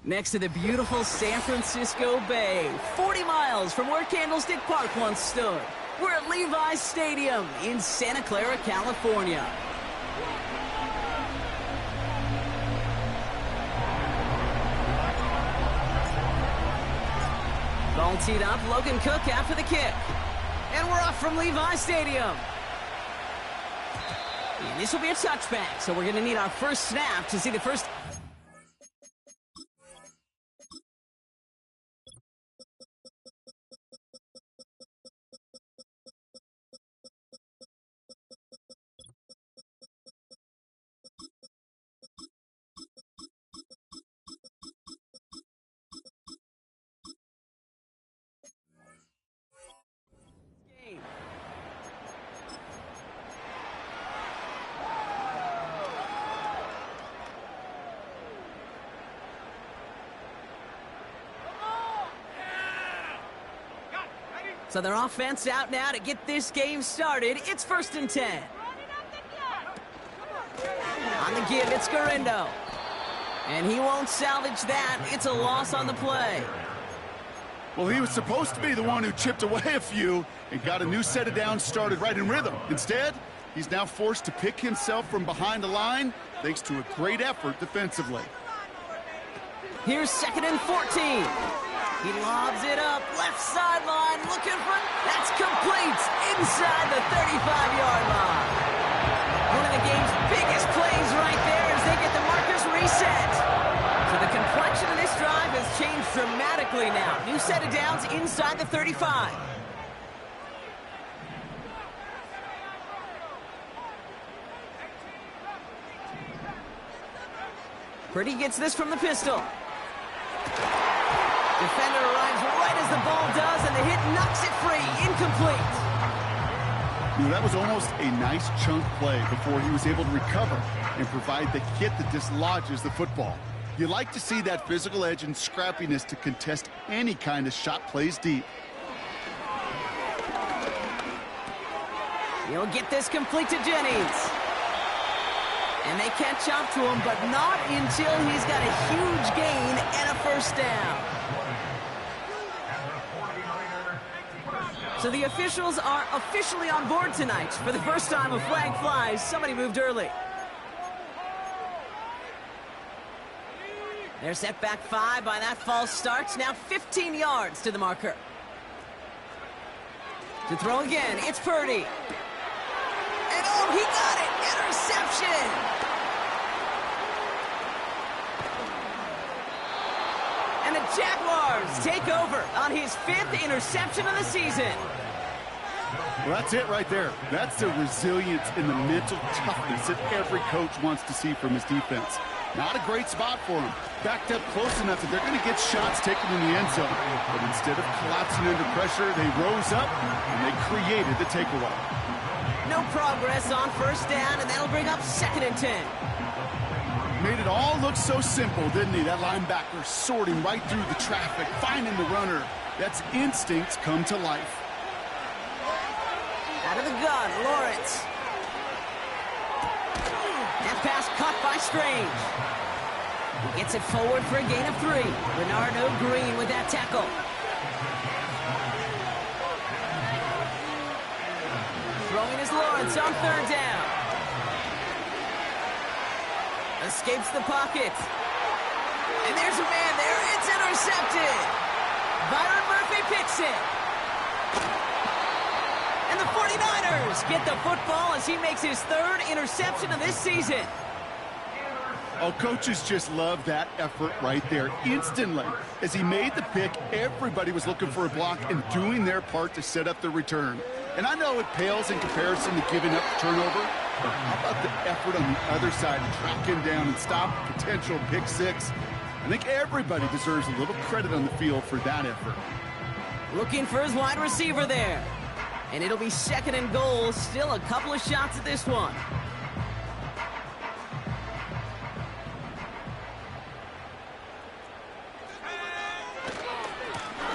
Next to the beautiful San Francisco Bay, 40 miles from where Candlestick Park once stood. We're at Levi's Stadium in Santa Clara, California. Ball teed up, Logan Cook after the kick. And we're off from Levi's Stadium. And this will be a touchback, so we're going to need our first snap to see the first... So their offense out now to get this game started. It's 1st and 10. On the give, it's Garindo. And he won't salvage that. It's a loss on the play. Well, he was supposed to be the one who chipped away a few and got a new set of downs started right in rhythm. Instead, he's now forced to pick himself from behind the line thanks to a great effort defensively. Here's 2nd and 14. He lobs it up, left sideline, looking for... That's complete inside the 35-yard line. One of the game's biggest plays right there as they get the markers reset. So the complexion of this drive has changed dramatically now. New set of downs inside the 35. Purdy gets this from the pistol. Defender arrives right as the ball does, and the hit knocks it free. Incomplete. That was almost a nice chunk play before he was able to recover and provide the hit that dislodges the football. You like to see that physical edge and scrappiness to contest any kind of shot plays deep. He'll get this complete to Jennings. And they catch up to him, but not until he's got a huge gain and a first down. So the officials are officially on board tonight. For the first time a flag flies, somebody moved early. They're set back 5 by that false start. Now 15 yards to the marker. To throw again, it's Purdy. And oh, he got it! Interception! And the Jaguars take over on his 5th interception of the season. Well, that's it right there. That's the resilience and the mental toughness that every coach wants to see from his defense. Not a great spot for him. Backed up close enough that they're going to get shots taken in the end zone. But instead of collapsing under pressure, they rose up and they created the takeaway. No progress on first down, and that'll bring up 2nd and 10. Made it all look so simple, didn't he? That linebacker sorting right through the traffic, finding the runner. That's instincts come to life. Out of the gun, Lawrence. That pass caught by Strange. He gets it forward for a gain of 3. Bernardo Green with that tackle. Throwing is Lawrence on 3rd down. Escapes the pocket. And there's a man there. It's intercepted. Byron Murphy picks it. And the 49ers get the football as he makes his 3rd interception of this season. Oh, coaches just love that effort right there. Instantly, as he made the pick, everybody was looking for a block and doing their part to set up the return. And I know it pales in comparison to giving up the turnover, but how about the effort on the other side to track him down and stop a potential pick 6? I think everybody deserves a little credit on the field for that effort. Looking for his wide receiver there. And it'll be 2nd and goal. Still a couple of shots at this one.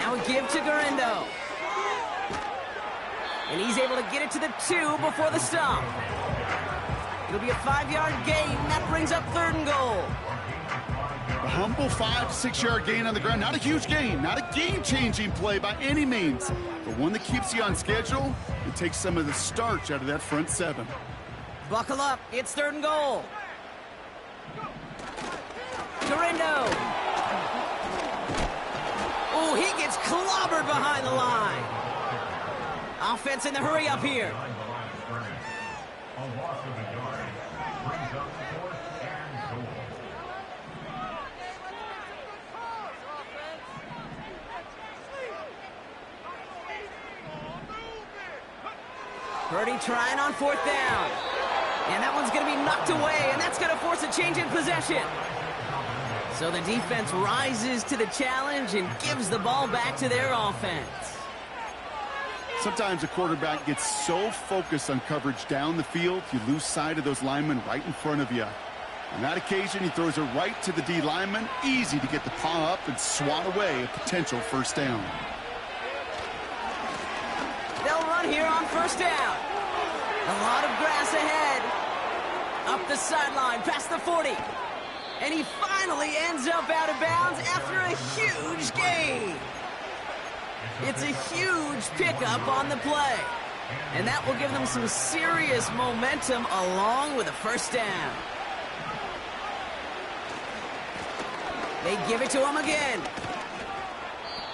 Now a give to Garindo. And he's able to get it to the 2 before the stop. It'll be a 5-yard gain. That brings up 3rd and goal. A humble 5 to 6 yard gain on the ground. Not a huge gain, not a game-changing play by any means, but one that keeps you on schedule and takes some of the starch out of that front seven. Buckle up, it's 3rd and goal. Dorindo. Oh, he gets clobbered behind the line. Offense in the hurry up here. Purdy trying on 4th down. And that one's going to be knocked away, and that's going to force a change in possession. So the defense rises to the challenge and gives the ball back to their offense. Sometimes a quarterback gets so focused on coverage down the field, you lose sight of those linemen right in front of you. On that occasion, he throws it right to the D lineman. Easy to get the paw up and swat away a potential 1st down. They'll run here on 1st down. A lot of grass ahead. Up the sideline, past the 40. And he finally ends up out of bounds after a huge gain. It's a huge pickup on the play. And that will give them some serious momentum along with a 1st down. They give it to him again.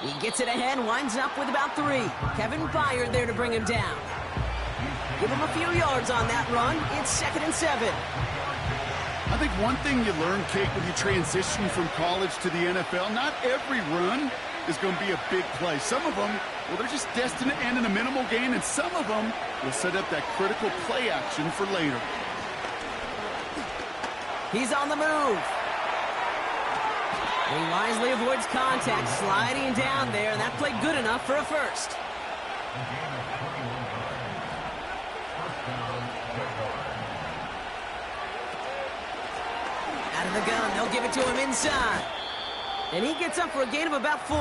He gets it ahead, winds up with about 3. Kevin Byard there to bring him down. Give him a few yards on that run. It's 2nd and 7. I think one thing you learn, Kate, when you transition from college to the NFL, not every run is going to be a big play. Some of them, well, they're just destined to end in a minimal gain, and some of them will set up that critical play action for later. He's on the move. He wisely avoids contact, sliding down there, and that played good enough for a 1st. Out of the gun, they'll give it to him inside. And he gets up for a gain of about 4.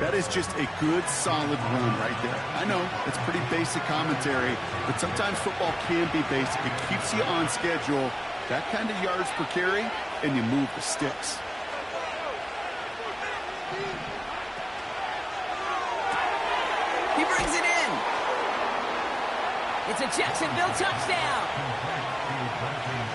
That is just a good, solid run right there. I know, it's pretty basic commentary, but sometimes football can be basic. It keeps you on schedule, that kind of yards per carry, and you move the sticks. He brings it in. It's a Jacksonville touchdown.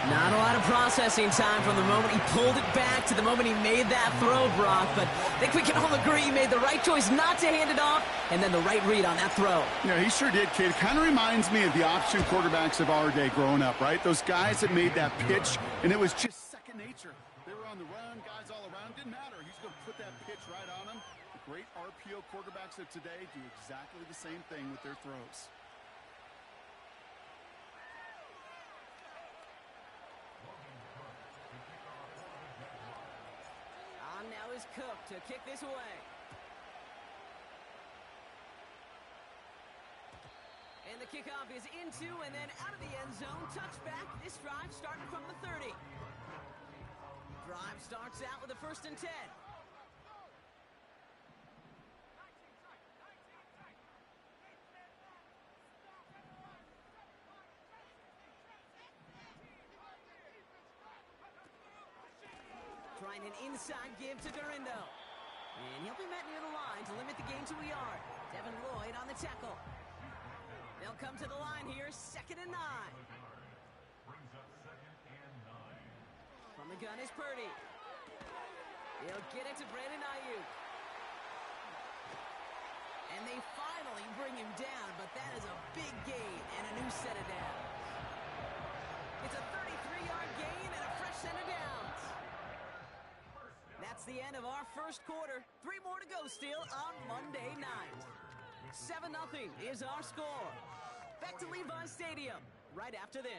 Not a lot of processing time from the moment he pulled it back to the moment he made that throw, Brock. But I think we can all agree he made the right choice not to hand it off, and then the right read on that throw. Yeah, he sure did, kid. It kind of reminds me of the option quarterbacks of our day growing up, right? Those guys that made that pitch, and it was just second nature. They were on the run, guys all around. Didn't matter. He's going to put that pitch right on them. The great RPO quarterbacks of today do exactly the same thing with their throws. Now is Cook to kick this away. And the kickoff is into and then out of the end zone. Touchback. This drive starting from the 30. Drive starts out with a 1st and 10. Trying an inside give to Dorindo. And he'll be met near the line to limit the gain to a yard. Devin Lloyd on the tackle. They'll come to the line here, 2nd and 9. From the gun is Purdy. He'll get it to Brandon Ayuk. And they finally bring him down, but that is a big gain and a new set of downs. It's a 33-yard gain and a fresh set of downs. That's the end of our 1st quarter. 3 more to go still on Monday night. 7-0 is our score. Back to Levi's Stadium right after this.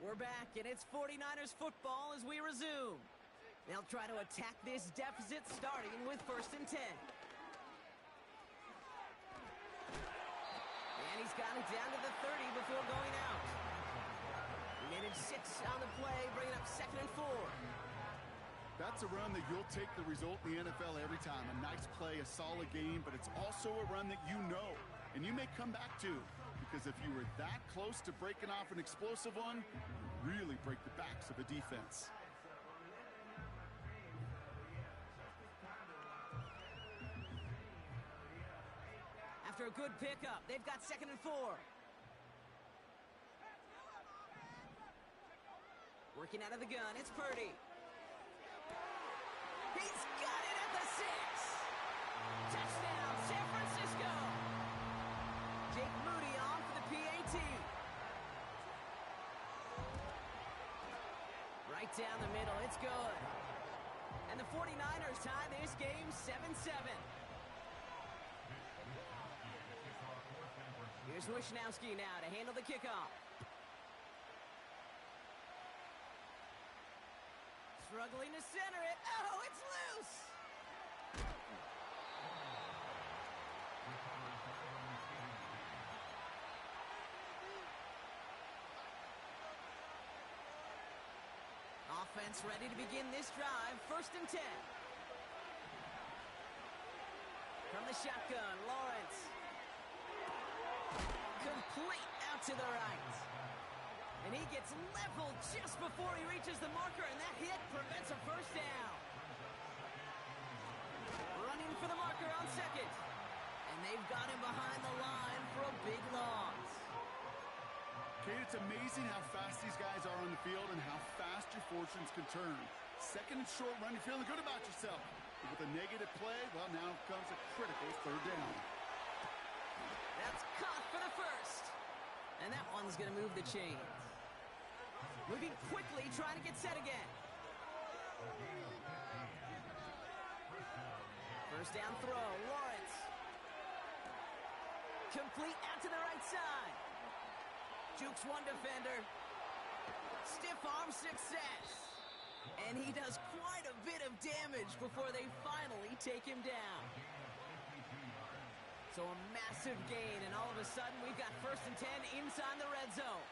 We're back, and it's 49ers football as we resume. They'll try to attack this deficit starting with 1st and 10. And he's got it down to the 30 before going out. Minute 6 on the play, bringing up 2nd and 4. That's a run that you'll take the result in the NFL every time. A nice play, a solid game, but it's also a run that you know, and you may come back to, because if you were that close to breaking off an explosive one, you really break the backs of a defense. After a good pickup, they've got 2nd and 4. Working out of the gun, it's Purdy. He's got it at the 6. Touchdown, San Francisco. Jake Moody on for the PAT. Right down the middle, it's good. And the 49ers tie this game 7-7. Here's Wishnowski now to handle the kickoff. Struggling to center it. Oh, it's loose! Offense ready to begin this drive. 1st and 10. From the shotgun, Lawrence. Complete out to the right. And he gets leveled just before he reaches the marker, and that hit prevents a 1st down. Running for the marker on 2nd. And they've got him behind the line for a big loss. Kate, it's amazing how fast these guys are on the field and how fast your fortunes can turn. 2nd and short run, you're feeling good about yourself. But with a negative play, well, now comes a critical 3rd down. That's caught for the 1st. And that one's going to move the chains. Moving quickly, trying to get set again. 1st down throw, Lawrence. Complete out to the right side. Jukes one defender. Stiff arm success. And he does quite a bit of damage before they finally take him down. So a massive gain, and all of a sudden we've got 1st and 10 inside the red zone.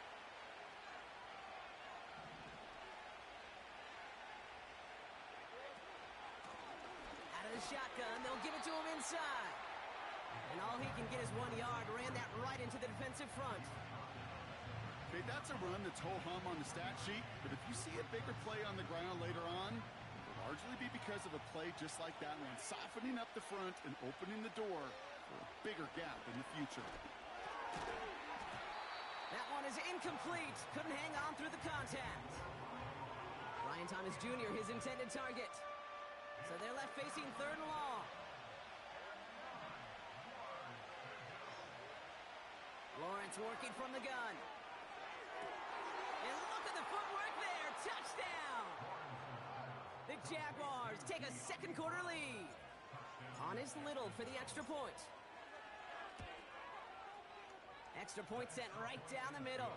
Out of the shotgun, they'll give it to him inside. And all he can get is 1 yard, ran that right into the defensive front. Okay, that's a run that's ho-hum on the stat sheet, but if you see a bigger play on the ground later on, it'll largely be because of a play just like that one, softening up the front and opening the door for a bigger gap in the future. That one is incomplete. Couldn't hang on through the contact. Ryan Thomas Jr., his intended target. So they're left facing 3rd and long. Lawrence working from the gun. And look at the footwork there. Touchdown! The Jaguars take a 2nd quarter lead. On is Little for the extra point. Extra point sent right down the middle.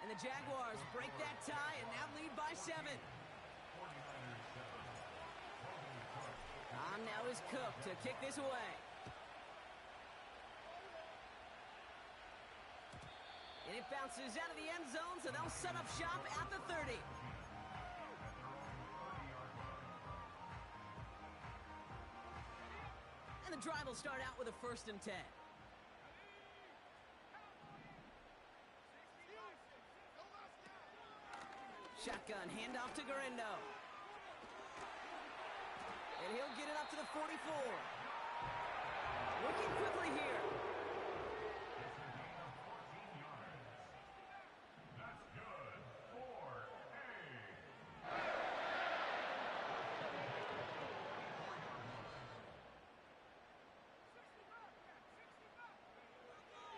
And the Jaguars break that tie and now lead by 7. On now is Cook to kick this away. And it bounces out of the end zone, so they'll set up shop at the 30. And the drive will start out with a 1st and 10. Shotgun, handoff to Garindo. And he'll get it up to the 44. Working quickly here. That's good for A.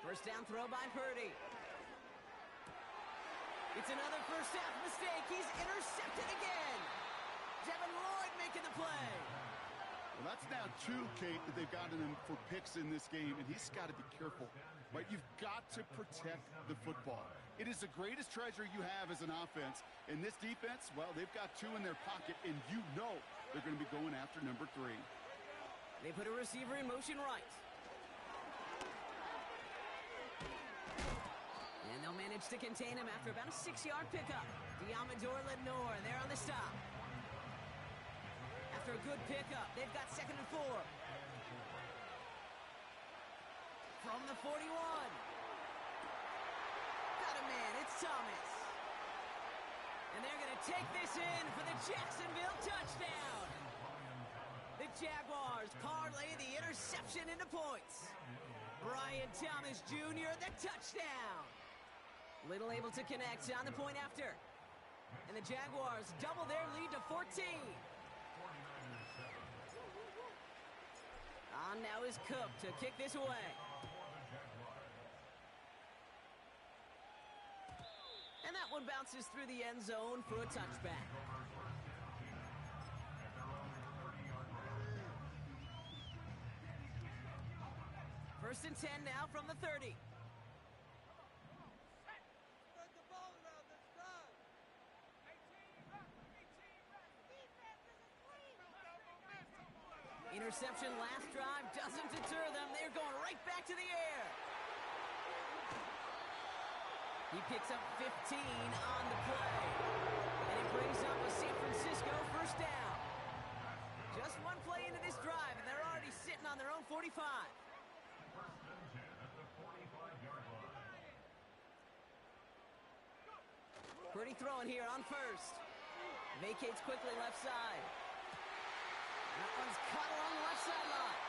1st down throw by Purdy. It's another 1st half mistake. He's intercepted again. Devin Lloyd making the play. Well, that's now 2, Kate, that they've gotten him for picks in this game, and he's got to be careful. Right? You've got to protect the football. It is the greatest treasure you have as an offense. And this defense, well, they've got 2 in their pocket, and you know they're going to be going after number 3. They put a receiver in motion right. And they'll manage to contain him after about a 6-yard pickup. Diamador Lenore there on the stop. a good pickup. They've got 2nd and 4. From the 41. Got a man, it's Thomas. And they're going to take this in for the Jacksonville touchdown. The Jaguars parlay the interception into points. Brian Thomas Jr., the touchdown. Little able to connect on the point after. And the Jaguars double their lead to 14. On now is Cook to kick this away. And that one bounces through the end zone for a touchback. First and 10 now from the 30. Interception last drive doesn't deter them. They're going right back to the air. He picks up 15 on the play. And it brings up a San Francisco first down. Just one play into this drive, and they're already sitting on their own 45. First and 10 at the 45-yard line. Purdy throwing here on first. Vacates quickly left side. That one's caught along the left sideline.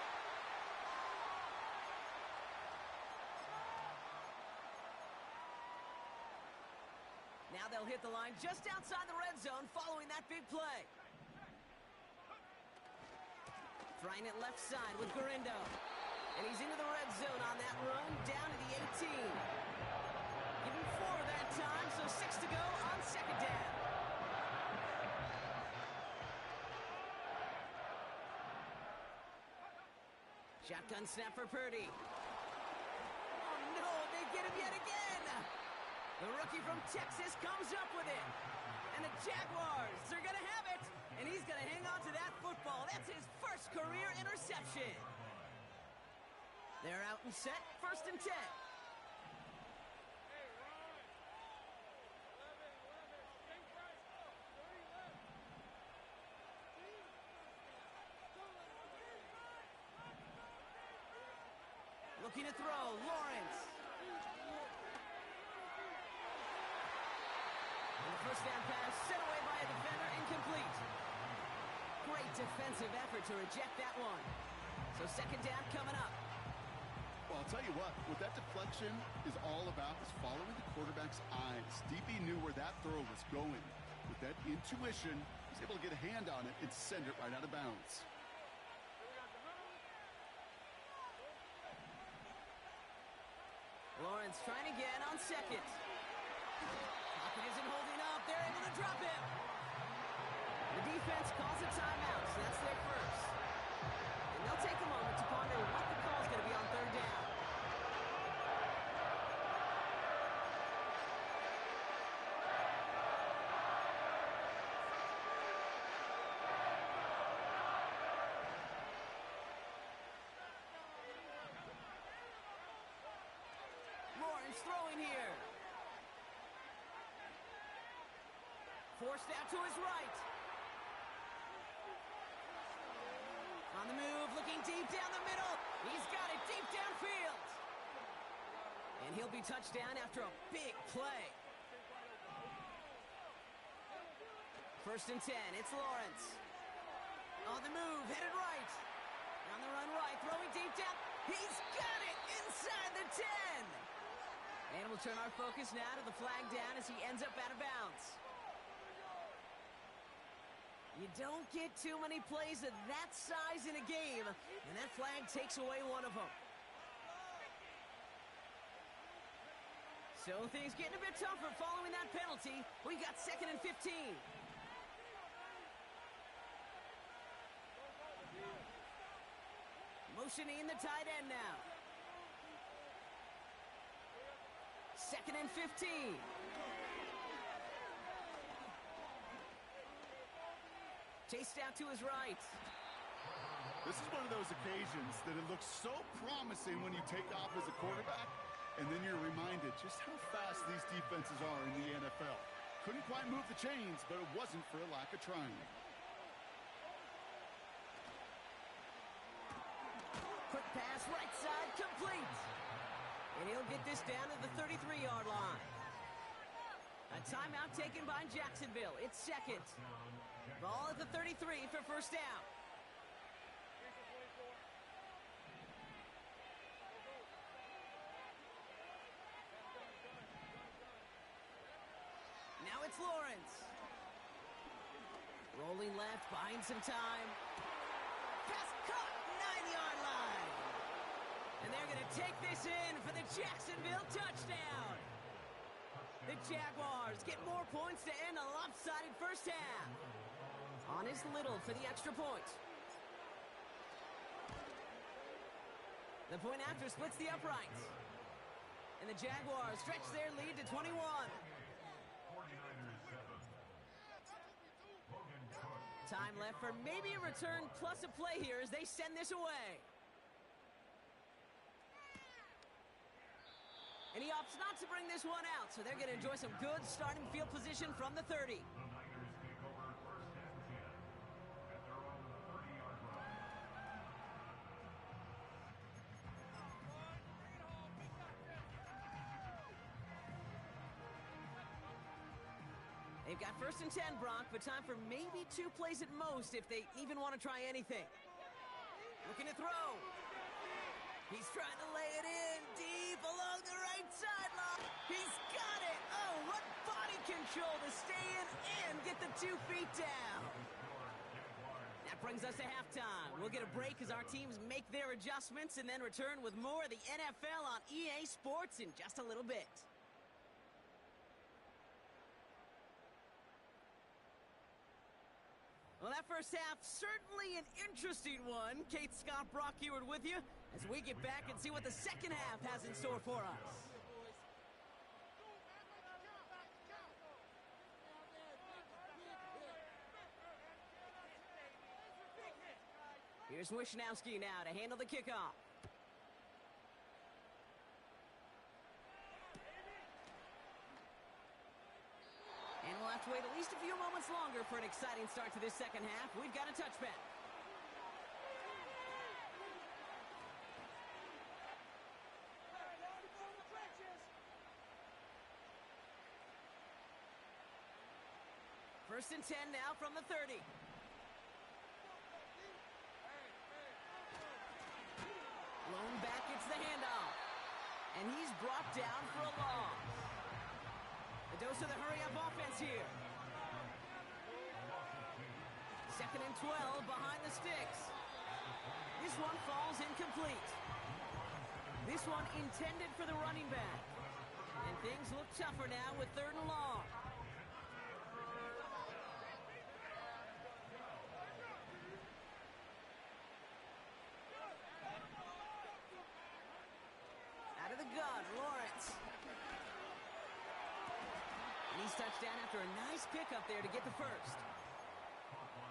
Now they'll hit the line just outside the red zone following that big play. Trying it left side with Garindo. And he's into the red zone on that run, down to the 18. Give him 4 that time, so 6 to go on second down. Shotgun snap for Purdy. Oh no, they get him yet again! The rookie from Texas comes up with it. And the Jaguars are gonna have it! And he's gonna hang on to that football. That's his first career interception. They're out and set, first and 10. Looking to throw, Lawrence. And the first down pass sent away by a defender, incomplete. Great defensive effort to reject that one. So second down coming up. Well, I'll tell you what that deflection is all about is following the quarterback's eyes. DB knew where that throw was going. With that intuition, he was able to get a hand on it and send it right out of bounds. Lawrence trying again on second. Pocket isn't holding up. They're able to drop him. The defense calls a timeout, so that's their first. And they'll take a moment to ponder what the call is going to be on third down. Lawrence throwing here. Forced out to his right. On the move, looking deep down the middle. He's got it deep downfield. And he'll be touched down after a big play. First and 10, it's Lawrence. On the move, headed right. On the run right, throwing deep down. He's got it inside the 10. And we'll turn our focus now to the flag down as he ends up out of bounds. You don't get too many plays of that size in a game, and that flag takes away one of them. So things getting a bit tougher following that penalty. We got second and 15. Motioning the tight end now. Second and 15. Chased out to his right. This is one of those occasions that it looks so promising when you take off as a quarterback, and then you're reminded just how fast these defenses are in the NFL. Couldn't quite move the chains, but it wasn't for a lack of trying. complete. And he'll get this down to the 33-yard line. A timeout taken by Jacksonville. It's second. Ball at the 33 for first down. Now it's Lawrence. Rolling left, buying some time. Pass caught, 9-yard line. And they're going to take this in for the Jacksonville touchdown. The Jaguars get more points to end a lopsided first half. On is Little for the extra point. The point after splits the uprights. And the Jaguars stretch their lead to 21. Time left for maybe a return plus a play here as they send this away. And he opts not to bring this one out, so they're going to enjoy some good starting field position from the 30. The Niners take over first and 10 at their own 30-yard line. They've got first and 10, Brock, but time for maybe 2 plays at most if they even want to try anything. Looking to throw. He's trying to lay it in deep along the right sideline. He's got it. Oh, what body control to stay in and get the 2 feet down. That brings us to halftime. We'll get a break as our teams make their adjustments and then return with more of the NFL on EA Sports in just a little bit. Well, that first half, certainly an interesting one. Kate, Scott, Brock Ewart with you as we get back and see what the second half has in store for us. Here's Wishnowski now to handle the kickoff. And we'll have to wait at least a few moments longer for an exciting start to this second half. We've got a touchback. First and 10 now from the 30. Lone back gets the handoff. And he's brought down for a loss. A dose of the hurry-up offense here. Second and 12 behind the sticks. This one falls incomplete. This one intended for the running back. And things look tougher now with third and long. Out of the gun, Lawrence. And he's touchdown after a nice pickup there to get the first.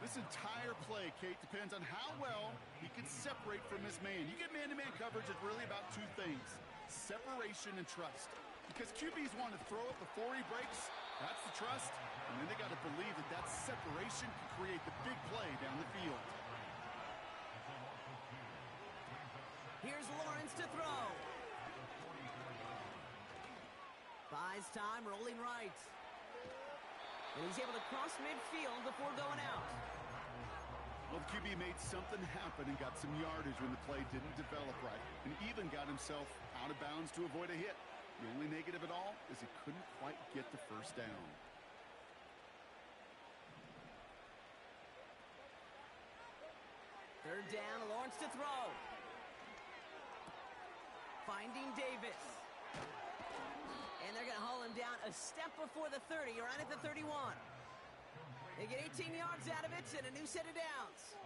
This entire play, Kate, depends on how well he can separate from his man. You get man-to-man coverage, it's really about 2 things: separation and trust. Because QBs want to throw it before he breaks, that's the trust. And then they got to believe that that separation can create the big play down the field. Here's Lawrence to throw. Buys time, rolling right. And he's able to cross midfield before going out. Well, the QB made something happen and got some yardage when the play didn't develop right, and even got himself out of bounds to avoid a hit. The only negative at all is he couldn't quite get the first down. Third down, Lawrence to throw. Finding Davis. And they're going to haul him down a step before the 30, right at the 31. They get 18 yards out of it and a new set of downs.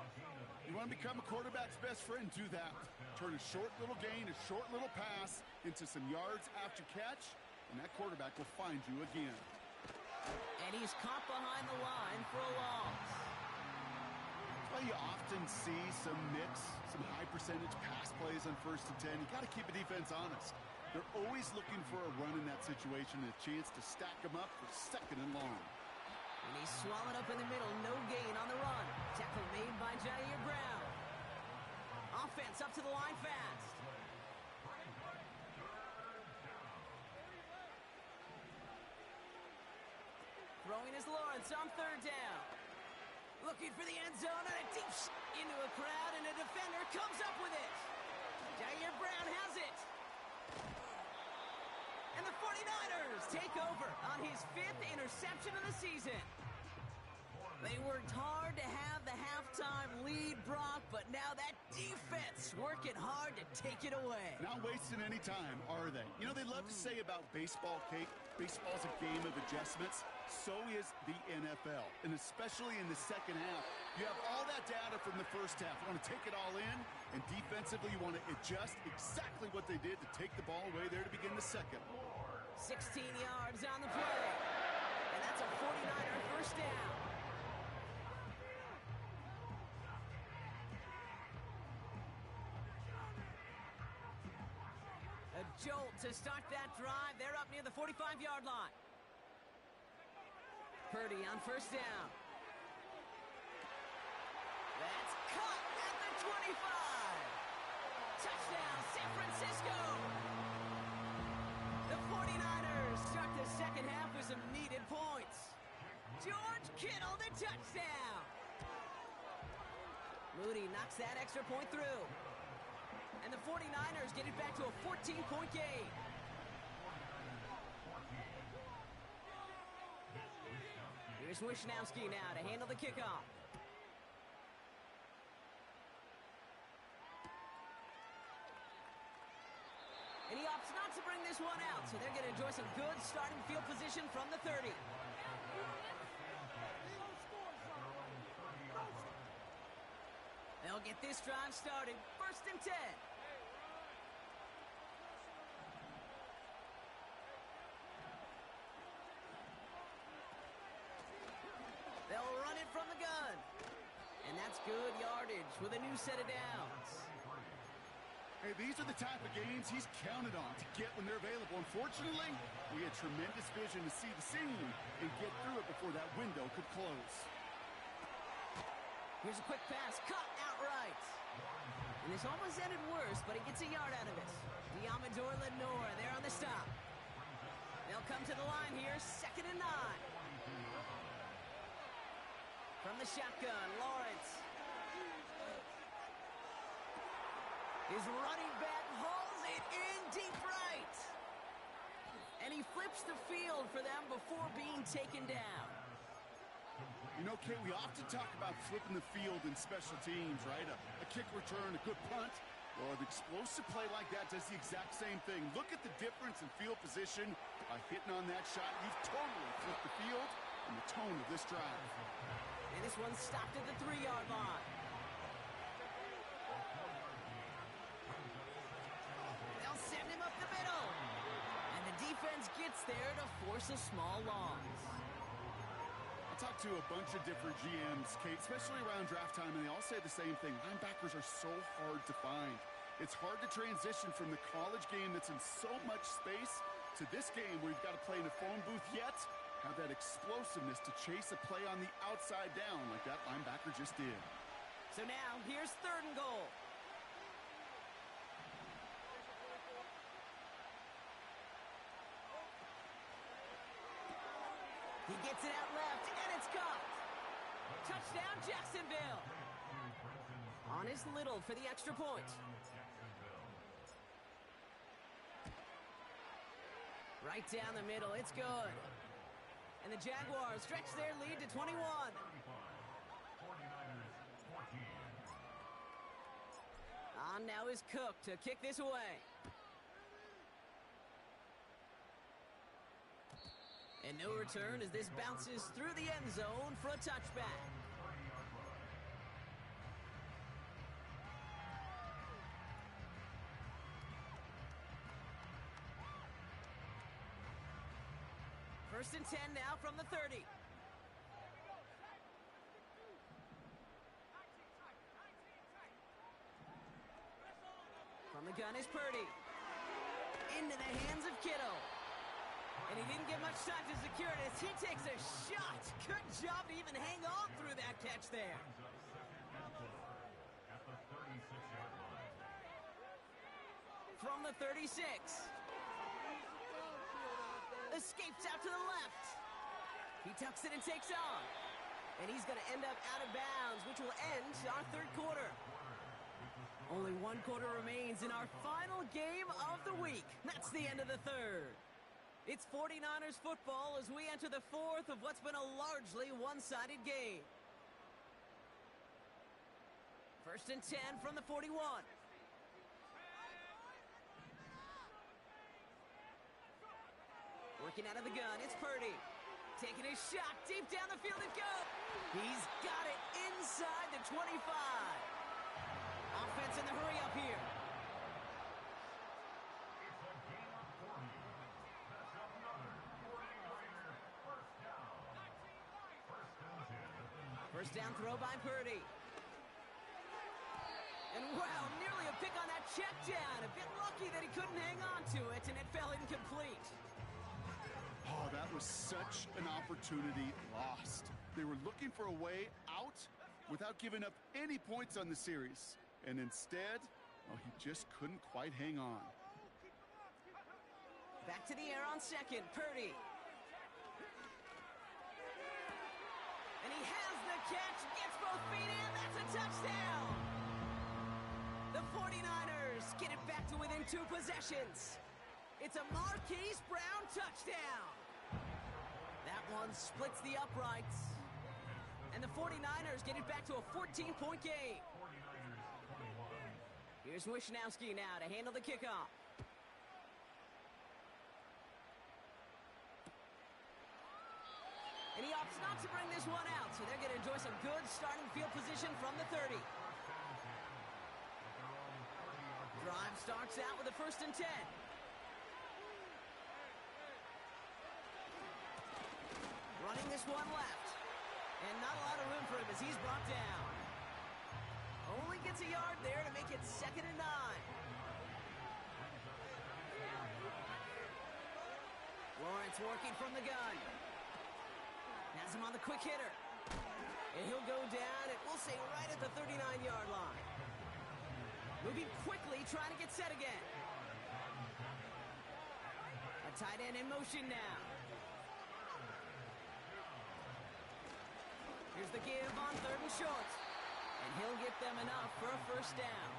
You want to become a quarterback's best friend, do that. Turn a short little gain, a short little pass into some yards after catch, and that quarterback will find you again. And he's caught behind the line for a loss. That's why you often see some mix, some high percentage pass plays on first and 10. You got to keep a defense honest. They're always looking for a run in that situation and a chance to stack them up for second and long. And he's swallowed up in the middle, no gain on the run. Tackle made by Jair Brown. Offense up to the line fast. Throwing is Lawrence on third down. Looking for the end zone and a deep into a crowd, and a defender comes up with it. Jair Brown has it. And the 49ers take over on his 5th interception of the season. They worked hard to have the halftime lead, Brock, but now that defense working hard to take it away. Not wasting any time, are they? You know, they love to say about baseball, Kate, baseball's a game of adjustments. So is the NFL, and especially in the second half. You have all that data from the first half. You want to take it all in, and defensively you want to adjust exactly what they did to take the ball away there to begin the second. 16 yards on the play, and that's a 49er first down. A jolt to start that drive. They're up near the 45-yard line. Purdy on first down. That's caught at the 25. Touchdown, San Francisco. The 49ers start the second half with some needed points. George Kittle, the touchdown. Moody knocks that extra point through. And the 49ers get it back to a 14-point game. Here's Wishnowski now to handle the kickoff. And he opts not to bring this one out, so they're going to enjoy some good starting field position from the 30. They'll get this drive started. 1st and 10. They'll run it from the gun. And that's good yardage with a new set of downs. Hey, these are the type of games he's counted on to get when they're available. Unfortunately, we had tremendous vision to see the scene and get through it before that window could close. Here's a quick pass, caught outright. And this almost ended worse, but he gets a yard out of it. Diamador Lenore there on the stop. They'll come to the line here, 2nd and 9. From the shotgun, Lawrence. His running back hauls it in deep right. And he flips the field for them before being taken down. You know, Kate, we often talk about flipping the field in special teams, right? A kick return, a good punt. Well, an explosive play like that does the exact same thing. Look at the difference in field position by hitting on that shot. You've totally flipped the field and the tone of this drive. And this one's stopped at the 3-yard line. They'll send him up the middle. And the defense gets there to force a small loss. Talked to a bunch of different GMs, Kate, especially around draft time, and they all say the same thing. Linebackers are so hard to find. It's hard to transition from the college game that's in so much space to this game where you've got to play in a phone booth, yet have that explosiveness to chase a play on the outside down like that linebacker just did. So now, here's 3rd and goal. He gets it out left, and it's caught. Touchdown, Jacksonville. On his Little for the extra point. Right down the middle, it's good. And the Jaguars stretch their lead to 21. On now is Cook to kick this away. And no return as this bounces through the end zone for a touchback. First and 10 now from the 30. From the gun is Purdy. Into the hands of Kittle. And he didn't get much time to secure it as he takes a shot. Good job to even hang on through that catch there. From the 36. Escapes out to the left. He tucks it and takes off. And he's going to end up out of bounds, which will end our third quarter. Only one quarter remains in our final game of the week. That's the end of the third. It's 49ers football as we enter the fourth of what's been a largely one-sided game. 1st and 10 from the 41. Working out of the gun, it's Purdy. Taking his shot deep down the field it goes. He's got it inside the 25. Offense in the hurry up here. It's a game of 40. That's another 49ers first down. First down throw by Purdy. And wow, nearly a pick on that check down. A bit lucky that he couldn't hang on to it, and it fell incomplete. Oh, that was such an opportunity lost. They were looking for a way out without giving up any points on the series. And instead, well, he just couldn't quite hang on. Back to the air on second, Purdy. And he has the catch, gets both feet in, that's a touchdown! The 49ers get it back to within 2 possessions. It's a Marquise Brown touchdown. That one splits the uprights. And the 49ers get it back to a 14-point game. Here's Wishnowski now to handle the kickoff. And he opts not to bring this one out, so they're going to enjoy some good starting field position from the 30. Drive starts out with a 1st and 10. Running this one left. And not a lot of room for him as he's brought down. Only gets a yard there to make it 2nd and 9. Lawrence working from the gun. Has him on the quick hitter. And he'll go down, and we'll say right at the 39-yard line. Moving quickly, trying to get set again. A tight end in motion now. Here's the give on 3rd and short. And he'll get them enough for a 1st down.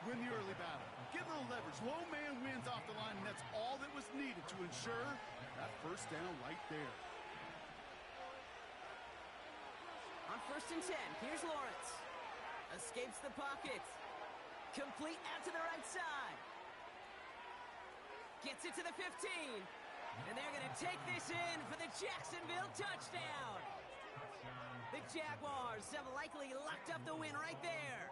Win the early battle. Get a little leverage. Low man wins off the line, and that's all that was needed to ensure that 1st down right there. On 1st and 10, here's Lawrence. Escapes the pocket. Complete out to the right side. Gets it to the 15. And they're going to take this in for the Jacksonville touchdown. The Jaguars have likely locked up the win right there.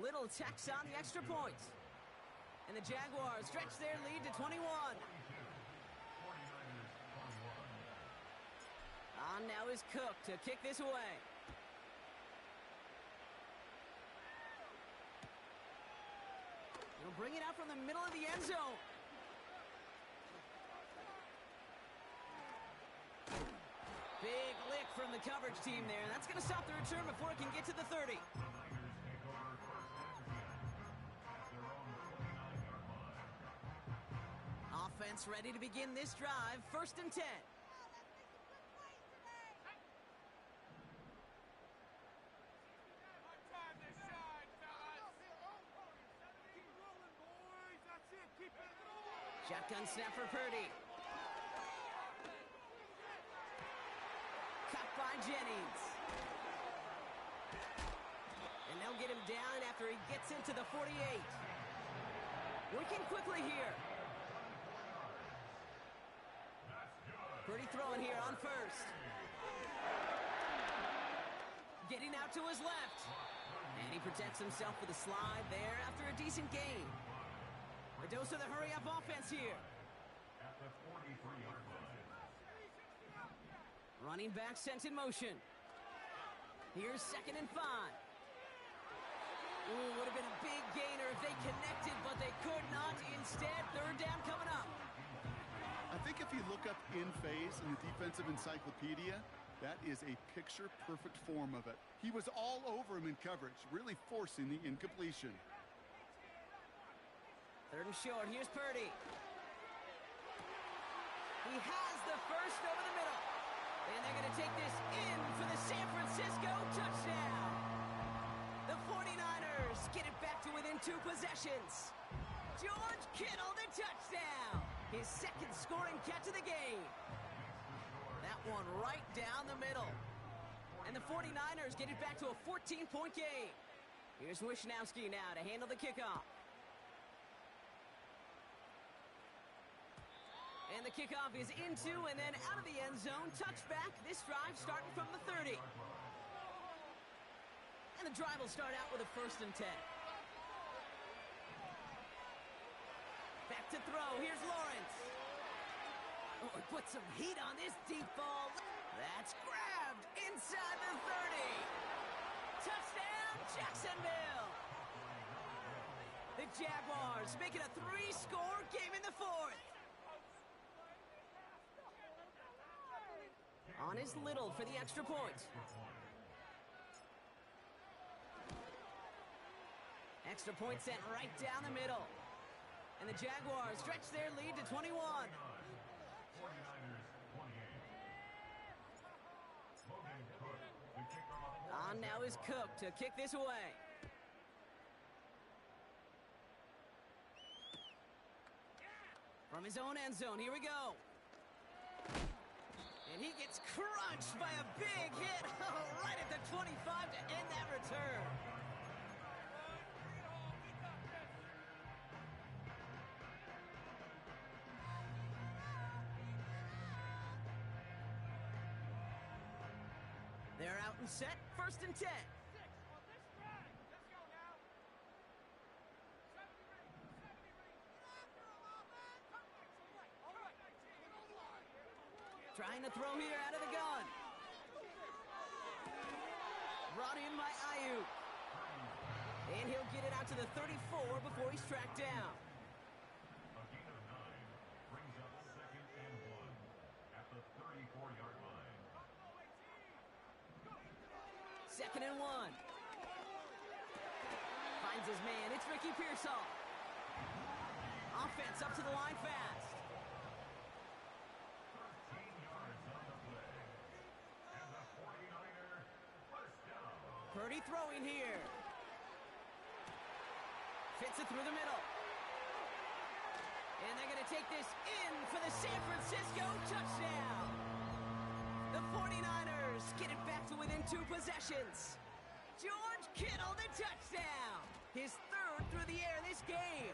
Little tax on the extra point. And the Jaguars stretch their lead to 21. On now is Cook to kick this away. He'll bring it out from the middle of the end zone. Big lick from the coverage team there. That's going to stop the return before it can get to the 30. Offense ready to begin this drive. 1st and 10. Shotgun snap for Purdy. Caught by Jennings. And they'll get him down after he gets into the 48. Working quickly here. Purdy throwing here on 1st. Getting out to his left. And he protects himself with a slide there after a decent gain. A dose of the hurry-up offense here. At the 43-yard line. Running back sent in motion. Here's 2nd and 5. Ooh, would have been a big gainer if they connected, but they could not. Instead, 3rd down coming up. I think if you look up in phase in the defensive encyclopedia, that is a picture-perfect form of it. He was all over him in coverage, really forcing the incompletion. 3rd and short, here's Purdy. He has the first over the middle. And they're going to take this in for the San Francisco touchdown. The 49ers get it back to within 2 possessions. George Kittle, the touchdown. His second scoring catch of the game. That one right down the middle. And the 49ers get it back to a 14-point game. Here's Wishnowski now to handle the kickoff. And the kickoff is into and then out of the end zone. Touchback. This drive starting from the 30. And the drive will start out with a 1st and 10. Back to throw. Here's Lawrence. Oh, he put some heat on this deep ball. That's grabbed inside the 30. Touchdown, Jacksonville. The Jaguars make it a 3-score game in the 4th. On is Little for the extra point. Extra point sent right down the middle. And the Jaguars stretch their lead to 21. 49ers 28. On now is Cook to kick this away. From his own end zone, here we go. And he gets crunched by a big hit right at the 25 to end that return. They're out and set, 1st and 10. Trying to throw here out of the gun. Brought in by Ayuk. And he'll get it out to the 34 before he's tracked down. A gain of 9 brings up 2nd and 1 at the 34-yard line. 2nd and 1. Finds his man. It's Ricky Pearsall. Offense up to the line fast. 13 yards on the play. And the 49er first down. Purdy throwing here. Fits it through the middle. And they're going to take this in for the San Francisco touchdown. The 49ers get it back to within 2 possessions. George Kittle, the touchdown. His 3rd through the air this game.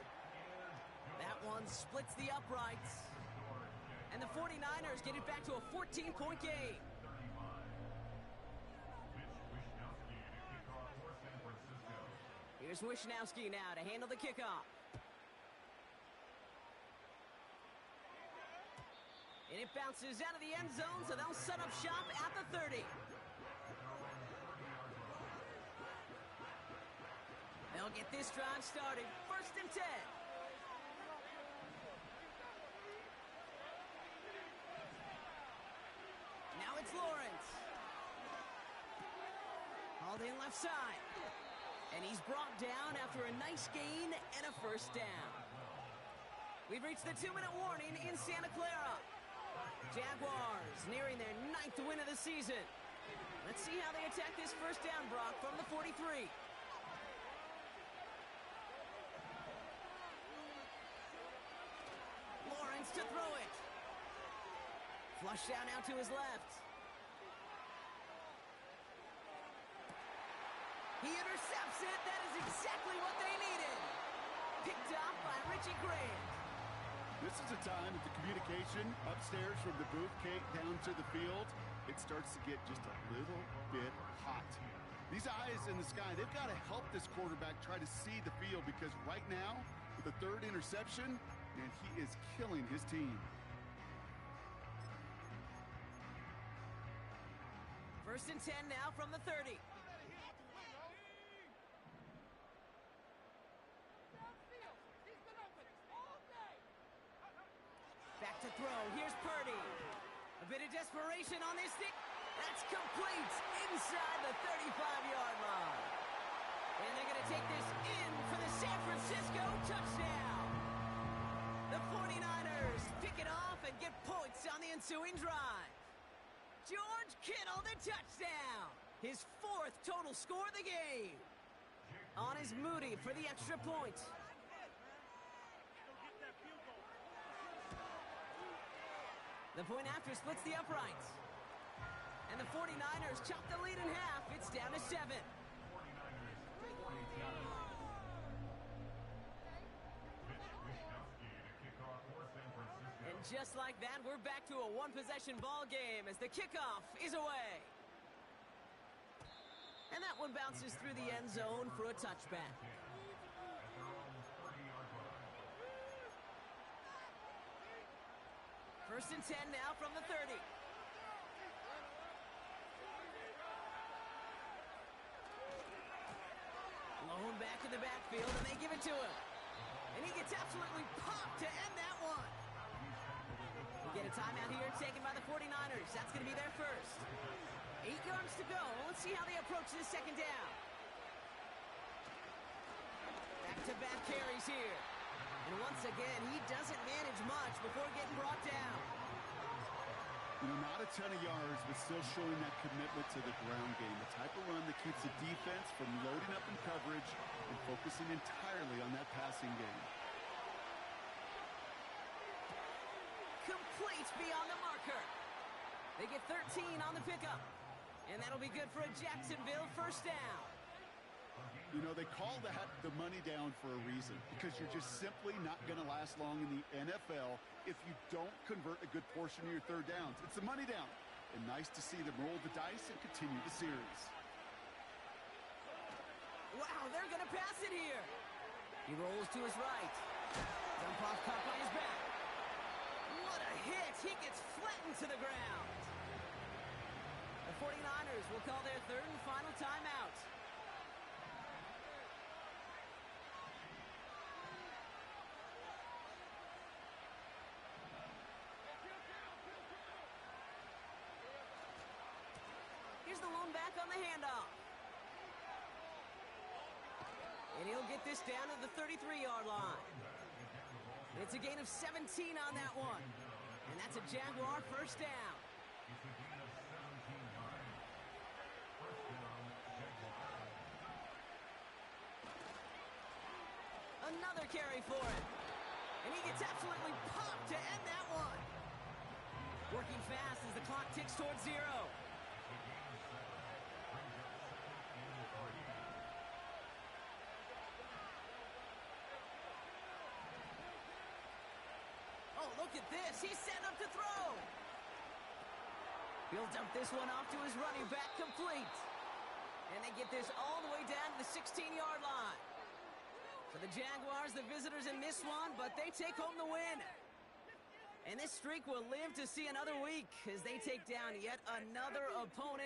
That one splits the uprights. And the 49ers get it back to a 14-point game. 35. Wishnowski to kick off for San Francisco. Here's Wishnowski now to handle the kickoff. And it bounces out of the end zone, so they'll set up shop at the 30. They'll get this drive started. 1st and 10. Now it's Lawrence. Hauled in left side. And he's brought down after a nice gain and a 1st down. We've reached the 2-minute warning in Santa Clara. Jaguars nearing their 9th win of the season. Let's see how they attack this 1st down, Brock, from the 43. Lawrence to throw it. Flush down out to his left. He intercepts it. That is exactly what they needed. Picked up by Richie Grant. This is a time that the communication upstairs from the booth cake down to the field, it starts to get just a little bit hot. These eyes in the sky, they've got to help this quarterback try to see the field, because right now, with the 3rd interception, man, he is killing his team. 1st and 10 now from the 30. Back to throw. Here's Purdy. A bit of desperation on this thing. That's complete inside the 35-yard line. And they're going to take this in for the San Francisco touchdown. The The 49ers pick it off and get points on the ensuing drive. George Kittle, the touchdown. His 4th total score of the game. On is Moody for the extra point. The point after splits the uprights. And the 49ers chop the lead in half. It's down to 7. And just like that, we're back to a one-possession ball game as the kickoff is away. And that one bounces through the end zone for a touchback. First and 10 now from the 30. Lone back in the backfield, and they give it to him. And he gets absolutely popped to end that one. We get a timeout here taken by the 49ers. That's going to be their first. 8 yards to go. Let's see how they approach this second down. Back-to-back carries here. And once again, he doesn't manage much before getting brought down. You know, not a ton of yards, but still showing that commitment to the ground game. The type of run that keeps the defense from loading up in coverage and focusing entirely on that passing game. Complete beyond the marker. They get 13 on the pickup. And that'll be good for a Jacksonville first down. You know, they call that the money down for a reason, because you're just simply not going to last long in the NFL if you don't convert a good portion of your third downs. It's the money down. And nice to see them roll the dice and continue the series. Wow, they're going to pass it here. He rolls to his right. Dump off caught by his back. What a hit. He gets flattened to the ground. The 49ers will call their third and final timeout. Here's the lone back on the handoff. And he'll get this down to the 33-yard line. And it's a gain of 17 on that one. And that's a Jaguar first down. Another carry for him. And he gets absolutely popped to end that one. Working fast as the clock ticks towards 0. Oh, look at this. He's set up to throw. He'll dump this one off to his running back, complete. And they get this all the way down to the 16-yard line. For the Jaguars, the visitors in this one, but they take home the win. And this streak will live to see another week as they take down yet another opponent.